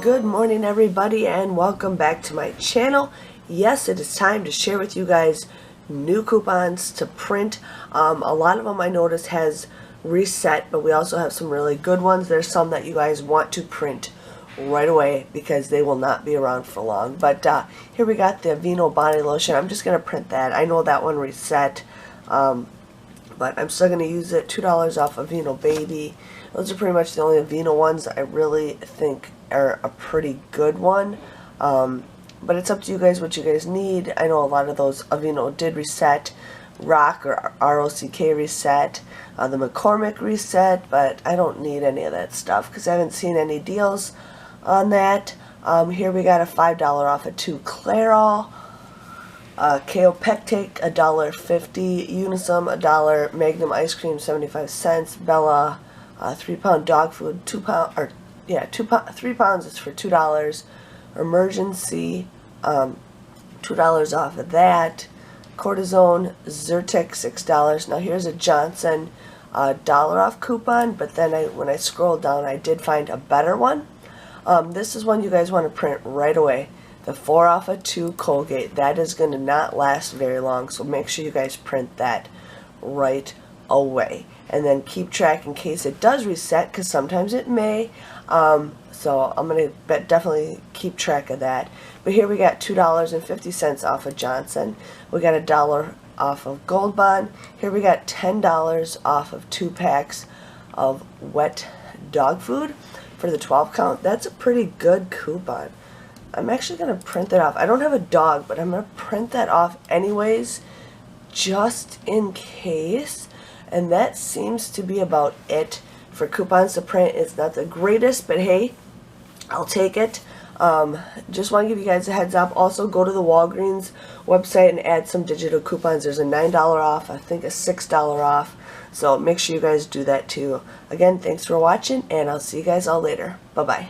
Good morning everybody and welcome back to my channel. Yes, it is time to share with you guys new coupons to print. A lot of them I noticed has reset, but we also have some really good ones. There's some that you guys want to print right away because they will not be around for long. But here we got the Aveeno body lotion. I'm just going to print that. I know that one reset, but I'm still going to use it. $2 off Aveeno Baby. Those are pretty much the only Aveeno ones I really think are a pretty good one. But it's up to you guys what you guys need. I know a lot of those Aveeno did reset. Rock or R-O-C-K reset. The McCormick reset, but I don't need any of that stuff because I haven't seen any deals on that. Here we got a $5 off of 2 Clairol. Kaopectate, $1.50. Unisum, $1. Magnum ice cream, 75 cents. Bella, 3-pound dog food, 3 pounds is for $2. Emergency, $2 off of that. Cortisone, Zyrtec, $6. Now here's a Johnson dollar off coupon, but then when I scrolled down I did find a better one. This is one you guys want to print right away. The 4 off of 2 Colgate. That is going to not last very long, so make sure you guys print that right away. And then keep track in case it does reset, because sometimes it may. So I'm going to definitely keep track of that. But here we got $2.50 off of Johnson. We got $1 off of Gold Bond. Here we got $10 off of 2 packs of wet dog food for the 12 count. That's a pretty good coupon. I'm actually going to print that off. I don't have a dog, but I'm going to print that off anyways, just in case. And that seems to be about it for coupons to print. It's not the greatest, but hey, I'll take it. Just want to give you guys a heads up. Also, go to the Walgreens website and add some digital coupons. There's a $9 off, I think a $6 off. So make sure you guys do that too. Again, thanks for watching, and I'll see you guys all later. Bye-bye.